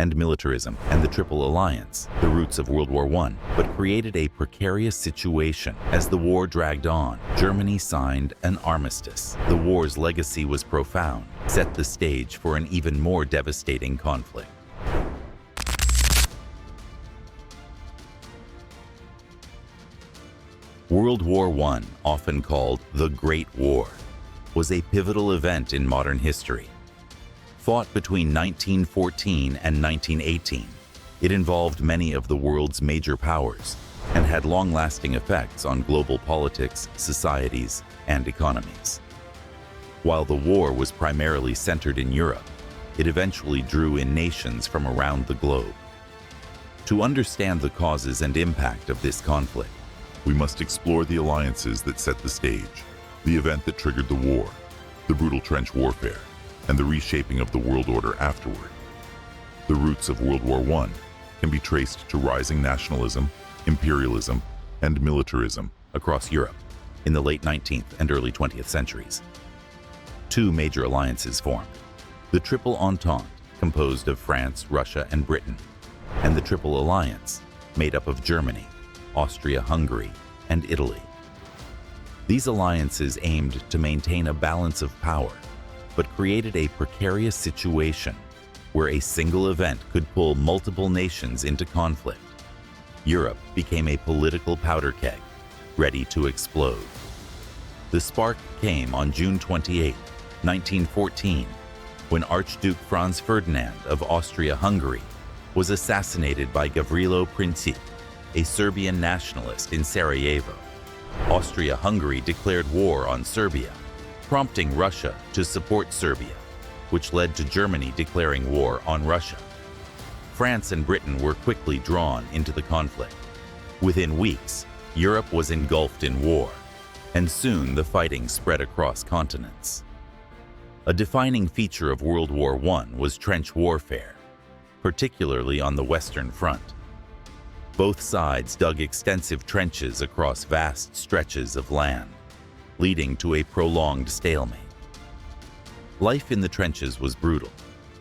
and militarism, and the Triple Alliance, the roots of World War I, but created a precarious situation. As the war dragged on, Germany signed an armistice. The war's legacy was profound, set the stage for an even more devastating conflict. World War I, often called the Great War, was a pivotal event in modern history. Fought between 1914 and 1918, it involved many of the world's major powers and had long-lasting effects on global politics, societies, and economies. While the war was primarily centered in Europe, it eventually drew in nations from around the globe. To understand the causes and impact of this conflict, We must explore the alliances that set the stage, the event that triggered the war, the brutal trench warfare, and the reshaping of the world order afterward. The roots of World War I can be traced to rising nationalism, imperialism, and militarism across Europe in the late 19th and early 20th centuries. Two major alliances formed: the Triple Entente, composed of France, Russia, and Britain, and the Triple Alliance, made up of Germany, Austria-Hungary, and Italy. These alliances aimed to maintain a balance of power, but created a precarious situation where a single event could pull multiple nations into conflict. Europe became a political powder keg, ready to explode. The spark came on June 28, 1914, when Archduke Franz Ferdinand of Austria-Hungary was assassinated by Gavrilo Princip, a Serbian nationalist in Sarajevo. Austria-Hungary declared war on Serbia, prompting Russia to support Serbia, which led to Germany declaring war on Russia. France and Britain were quickly drawn into the conflict. Within weeks, Europe was engulfed in war, and soon the fighting spread across continents. A defining feature of World War I was trench warfare, particularly on the Western Front. Both sides dug extensive trenches across vast stretches of land, leading to a prolonged stalemate. Life in the trenches was brutal,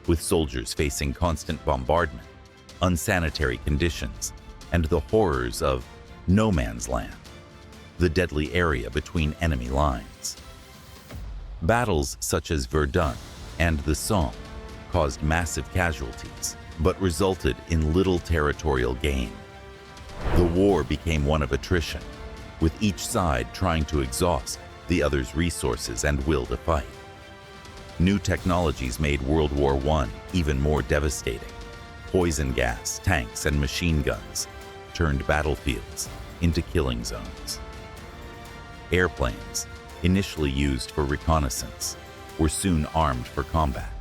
with soldiers facing constant bombardment, unsanitary conditions, and the horrors of no man's land, the deadly area between enemy lines. Battles such as Verdun and the Somme caused massive casualties, but resulted in little territorial gain. The war became one of attrition, with each side trying to exhaust the other's resources and will to fight. New technologies made World War I even more devastating. Poison gas, tanks, and machine guns turned battlefields into killing zones. Airplanes, initially used for reconnaissance, were soon armed for combat.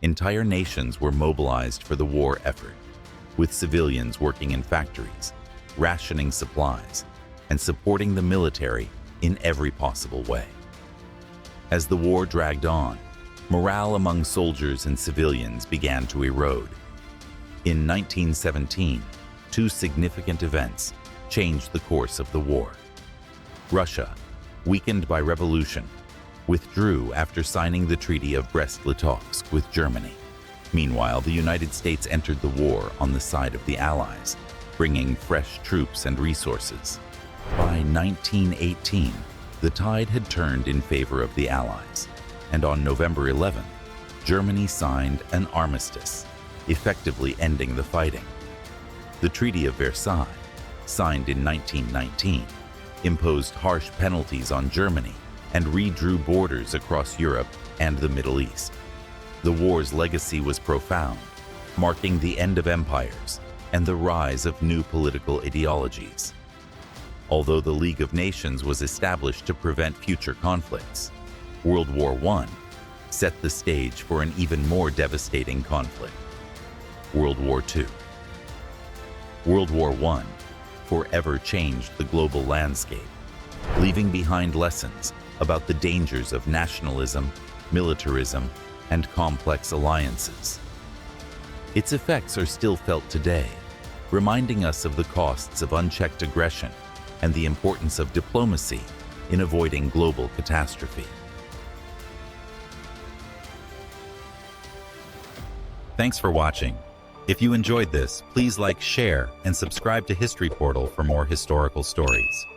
Entire nations were mobilized for the war effort, with civilians working in factories, rationing supplies, and supporting the military in every possible way. As the war dragged on, morale among soldiers and civilians began to erode. In 1917, two significant events changed the course of the war. Russia, weakened by revolution, withdrew after signing the Treaty of Brest-Litovsk with Germany. Meanwhile, the United States entered the war on the side of the Allies, bringing fresh troops and resources. By 1918, the tide had turned in favor of the Allies, and on November 11th, Germany signed an armistice, effectively ending the fighting. The Treaty of Versailles, signed in 1919, imposed harsh penalties on Germany and redrew borders across Europe and the Middle East. The war's legacy was profound, marking the end of empires and the rise of new political ideologies. Although the League of Nations was established to prevent future conflicts, World War I set the stage for an even more devastating conflict: World War II. World War I forever changed the global landscape, leaving behind lessons about the dangers of nationalism, militarism, and complex alliances. Its effects are still felt today, reminding us of the costs of unchecked aggression and the importance of diplomacy in avoiding global catastrophe. Thanks for watching. If you enjoyed this, please like, share, and subscribe to History Portal for more historical stories.